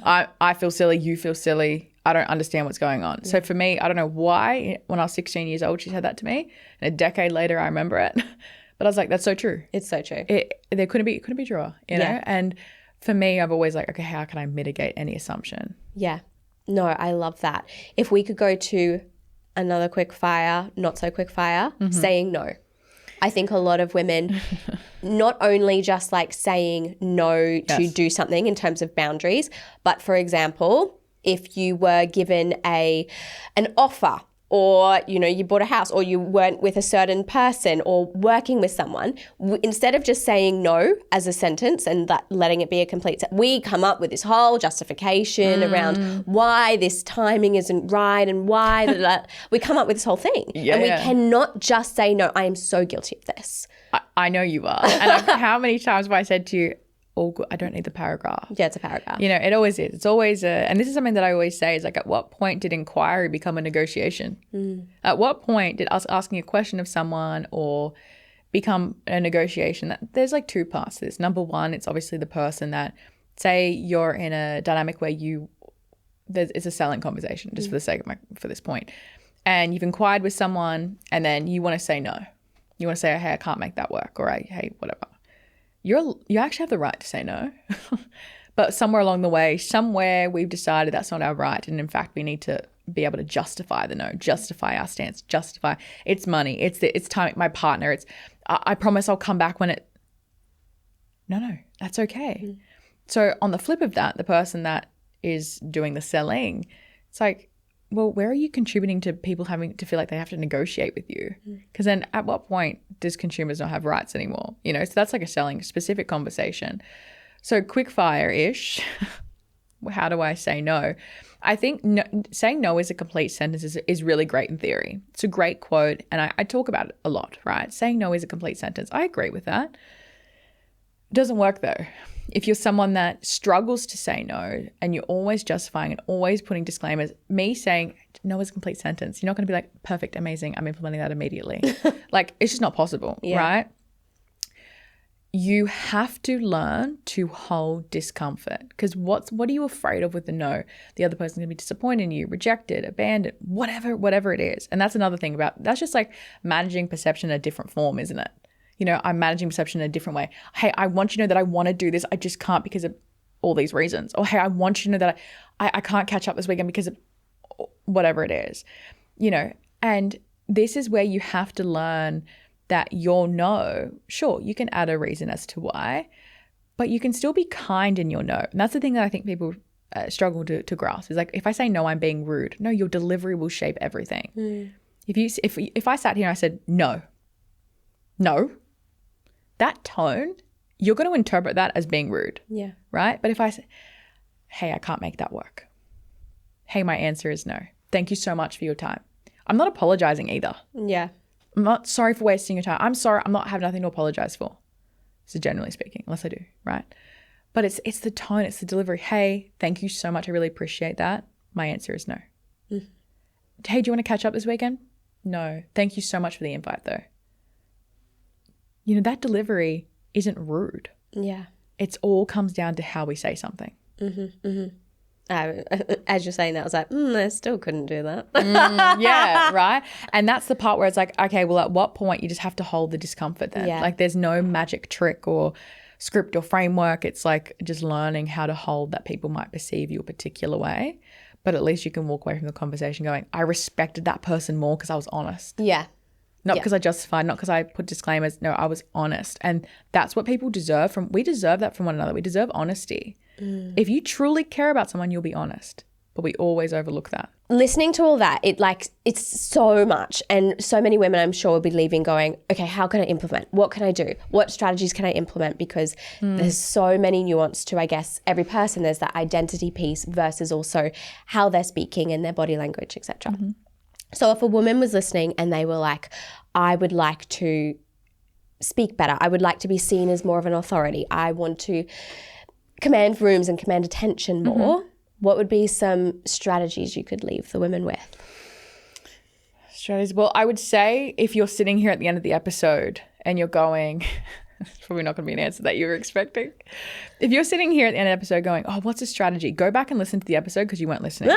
I feel silly, you feel silly. I don't understand what's going on. So for me, I don't know why when I was 16 years old, she said that to me. And a decade later, I remember it. But I was like, that's so true. It's so true. It couldn't be truer, you know? And for me, I've always like, okay, how can I mitigate any assumption? Yeah. No, I love that. If we could go to another quick fire, not so quick fire, saying no. I think a lot of women, not only just like saying no to do something in terms of boundaries, but for example, if you were given an offer, or, you bought a house, or you weren't with a certain person, or working with someone, instead of just saying no as a sentence and letting it be a complete we come up with this whole justification around why this timing isn't right and why we come up with this whole thing. And we cannot just say no. I am so guilty of this. I know you are. And how many times have I said to you, all good, I don't need the paragraph. Yeah, it's a paragraph. It always is. It's always and this is something that I always say is like, at what point did inquiry become a negotiation? At what point did us asking a question of someone or become a negotiation? There's like two parts to this. Number one, it's obviously the person that, say you're in a dynamic where it's a selling conversation, just for the sake of for this point. And you've inquired with someone, and then you want to say no. You want to say, hey, I can't make that work, or hey, whatever. You actually have the right to say no. But somewhere along the way, we've decided that's not our right. And in fact, we need to be able to justify the no, justify our stance, justify it's money, it's time, my partner, I promise I'll come back when it. No, that's okay. So on the flip of that, the person that is doing the selling, it's like, well, where are you contributing to people having to feel like they have to negotiate with you? Because then at what point does consumers not have rights anymore? You know, so that's like a selling specific conversation. So quick fire-ish, how do I say no? I think saying no is a complete sentence is really great in theory. It's a great quote, and I talk about it a lot, right? Saying no is a complete sentence. I agree with that. It doesn't work though. If you're someone that struggles to say no and you're always justifying and always putting disclaimers, me saying no is a complete sentence, you're not going to be like, perfect, amazing, I'm implementing that immediately. Like, it's just not possible, right? You have to learn to hold discomfort, because what are you afraid of with the no? The other person's going to be disappointed in you, rejected, abandoned, whatever it is. And that's another thing that's just like managing perception in a different form, isn't it? You know, I'm managing perception in a different way. Hey, I want you to know that I want to do this. I just can't because of all these reasons. Or, hey, I want you to know that I can't catch up this weekend because of whatever it is. You know, and this is where you have to learn that your no, sure, you can add a reason as to why, but you can still be kind in your no. And that's the thing that I think people struggle to grasp is like, if I say no, I'm being rude. No, your delivery will shape everything. If I sat here and I said no, that tone, you're going to interpret that as being rude. Yeah. Right? But if I say, hey, I can't make that work. Hey, my answer is no. Thank you so much for your time. I'm not apologizing either. Yeah. I'm not sorry for wasting your time. I'm sorry. I have nothing to apologize for. So generally speaking, unless I do, right? But it's the tone, it's the delivery. Hey, thank you so much. I really appreciate that. My answer is no. Hey, do you want to catch up this weekend? No. Thank you so much for the invite though. You know, that delivery isn't rude. Yeah. It's all comes down to how we say something. As you're saying that, I was like, I still couldn't do that. Yeah, right? And that's the part where it's like, okay, well, at what point you just have to hold the discomfort then? Yeah. Like there's no magic trick or script or framework. It's like just learning how to hold that people might perceive you a particular way. But at least you can walk away from the conversation going, I respected that person more because I was honest. Yeah. Not because I justified, not because I put disclaimers. No, I was honest. And that's what people deserve we deserve that from one another. We deserve honesty. If you truly care about someone, you'll be honest. But we always overlook that. Listening to all that, it's so much. And so many women I'm sure will be leaving going, okay, how can I implement? What can I do? What strategies can I implement? Because there's so many nuance to, I guess, every person. There's that identity piece versus also how they're speaking and their body language, etc. So if a woman was listening and they were like, I would like to speak better. I would like to be seen as more of an authority. I want to command rooms and command attention more. What would be some strategies you could leave the women with? Strategies. Well, I would say if you're sitting here at the end of the episode and you're going, it's probably not going to be an answer that you were expecting. If you're sitting here at the end of the episode going, oh, what's a strategy? Go back and listen to the episode because you weren't listening.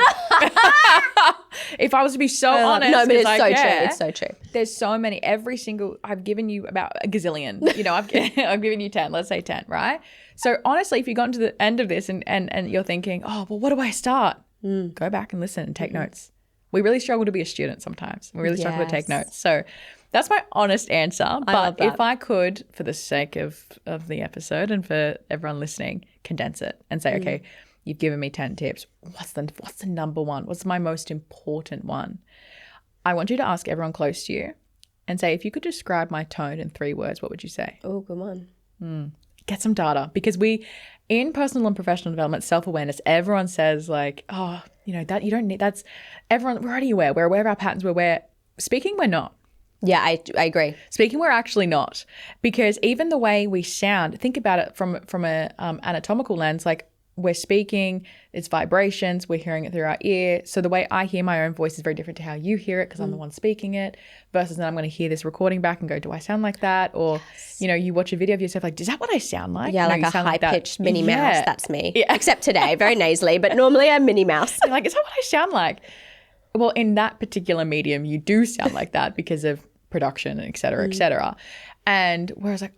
If I was to be so honest. No, but it's so true. It's so true. There's so many. I've given you about a gazillion. You know, I've given you 10. Let's say 10, right? So honestly, if you got to the end of this and you're thinking, oh, well, what do I start? Go back and listen and take notes. We really struggle to be a student sometimes. We really struggle to take notes. So that's my honest answer. But if I could, for the sake of the episode and for everyone listening, condense it and say, okay, you've given me 10 tips. What's the number one? What's my most important one? I want you to ask everyone close to you and say, if you could describe my tone in 3 words, what would you say? Oh, good one. Get some data, because in personal and professional development, self-awareness, everyone says like, oh, you know, that you don't need, that's everyone, we're already aware. We're aware of our patterns. We're aware. Speaking, we're not. Yeah, I agree. Speaking, we're actually not, because even the way we sound, think about it from a anatomical lens, like we're speaking, it's vibrations, we're hearing it through our ear. So the way I hear my own voice is very different to how you hear it, because I'm the one speaking it, versus then I'm going to hear this recording back and go, do I sound like that? Or, you know, you watch a video of yourself like, is that what I sound like? Yeah, like a high-pitched Minnie Mouse. That's me. Yeah. Except today, very nasally, but normally I'm Minnie Mouse. You're like, is that what I sound like? Well, in that particular medium, you do sound like that because of production, et cetera, et cetera. And whereas like,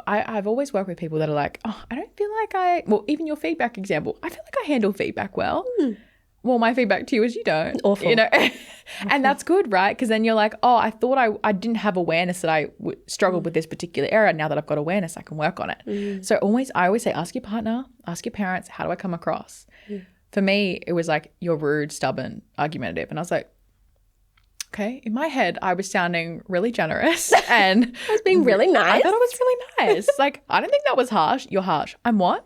I've always worked with people that are like, oh, I don't feel like well, even your feedback example, I feel like I handle feedback well. Well, my feedback to you is you don't. Awful. You know, and that's good, right? Because then you're like, oh, I thought I didn't have awareness that I struggled with this particular area. Now that I've got awareness, I can work on it. So I always say, ask your partner, ask your parents, how do I come across? For me, it was like, you're rude, stubborn, argumentative. And I was like, okay. In my head, I was sounding really generous and I was being really nice. I thought it was really nice. Like, I don't think that was harsh. You're harsh. I'm what?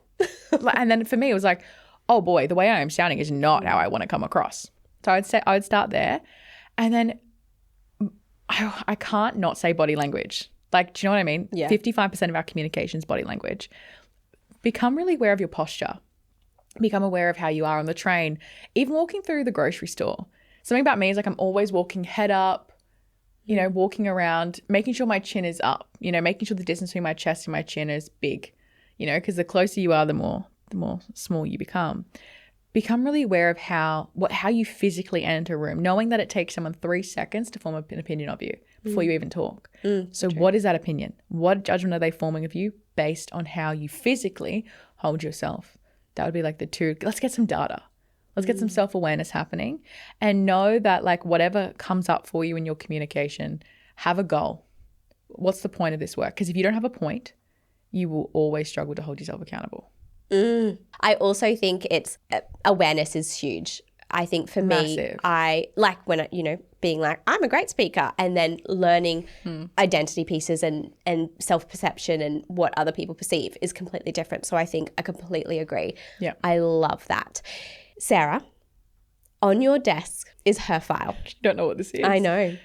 And then for me, it was like, oh boy, the way I am sounding is not how I want to come across. So I would start there. And then I can't not say body language. Like, do you know what I mean? Yeah. 55% of our communication is body language. Become really aware of your posture. Become aware of how you are on the train. Even walking through the grocery store. Something about me is like, I'm always walking head up, you know, walking around, making sure my chin is up, you know, making sure the distance between my chest and my chin is big, you know, because the closer you are, the more small you become. Become really aware of how you physically enter a room, knowing that it takes someone 3 seconds to form an opinion of you before you even talk. So what is that opinion? What judgment are they forming of you based on how you physically hold yourself? That would be like the two. Let's get some data. Let's get some self-awareness happening and know that like whatever comes up for you in your communication, have a goal. What's the point of this work? Because if you don't have a point, you will always struggle to hold yourself accountable. I also think awareness is huge. I think for me, I like when, being like, I'm a great speaker, and then learning identity pieces and self-perception and what other people perceive is completely different. So I think I completely agree. Yeah. I love that. Sarah, on your desk is her file. You don't know what this is. I know.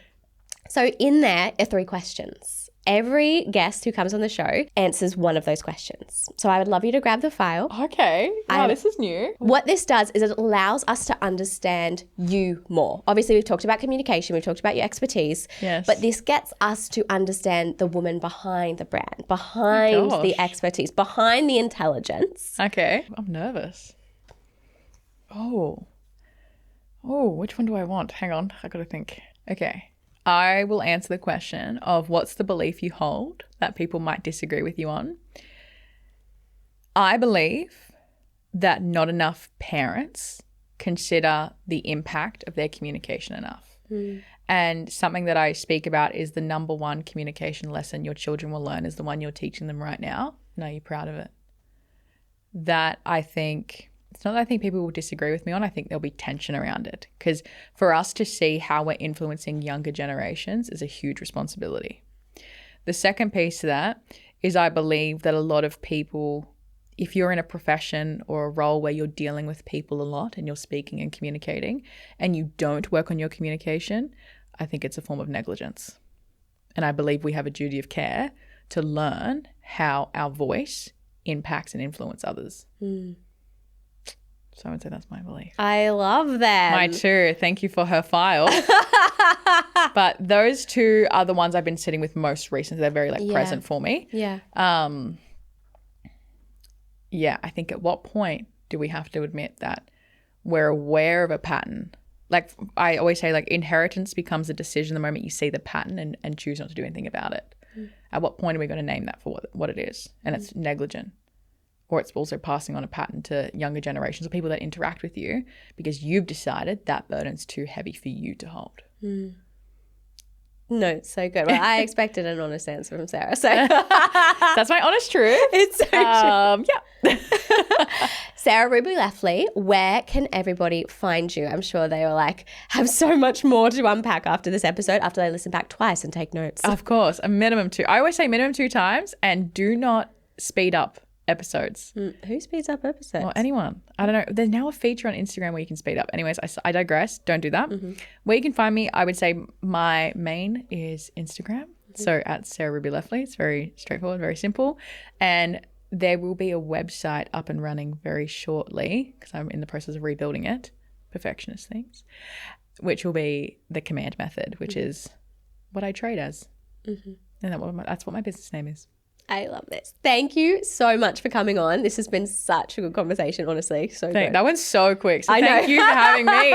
So in there are 3 questions. Every guest who comes on the show answers one of those questions. So I would love you to grab the file. Okay. Wow, this is new. What this does is it allows us to understand you more. Obviously, we've talked about communication. We've talked about your expertise. Yes. But this gets us to understand the woman behind the brand, behind the expertise, behind the intelligence. Okay. I'm nervous. Oh, which one do I want? Hang on. I got to think. Okay. I will answer the question of what's the belief you hold that people might disagree with you on. I believe that not enough parents consider the impact of their communication enough. And something that I speak about is the number one communication lesson your children will learn is the one you're teaching them right now. And are you proud of it? That I think... It's not that I think people will disagree with me on. I think there'll be tension around it because for us to see how we're influencing younger generations is a huge responsibility. The second piece to that is I believe that a lot of people, if you're in a profession or a role where you're dealing with people a lot and you're speaking and communicating and you don't work on your communication, I think it's a form of negligence. And I believe we have a duty of care to learn how our voice impacts and influences others. So I would say that's my belief. I love that. My too. Thank you for her file. But those 2 are the ones I've been sitting with most recently. They're very present for me. Yeah. Yeah, I think at what point do we have to admit that we're aware of a pattern? Like I always say, like inheritance becomes a decision the moment you see the pattern and choose not to do anything about it. At what point are we going to name that for what it is? And it's negligent. Or it's also passing on a pattern to younger generations or people that interact with you because you've decided that burden's too heavy for you to hold. No, it's so good. Well, I expected an honest answer from Sarah. So that's my honest truth. It's so true. Yeah. Sarah Ruby Leffley, where can everybody find you? I'm sure they will have so much more to unpack after this episode, after they listen back twice and take notes. Of course, a minimum 2. I always say minimum 2 times and do not speed up episodes. Who speeds up episodes? Well, anyone. I don't know. There's now a feature on Instagram where you can speed up. Anyways, I digress. Don't do that. Where you can find me, I would say my main is Instagram. So at Sarah Ruby Leffley. It's very straightforward, very simple. And there will be a website up and running very shortly because I'm in the process of rebuilding it. Perfectionist things. Which will be the command method, which is what I trade as. And that's what my business name is. I love this. Thank you so much for coming on. This has been such a good conversation, honestly. So good. That went so quick. So thank you for having me.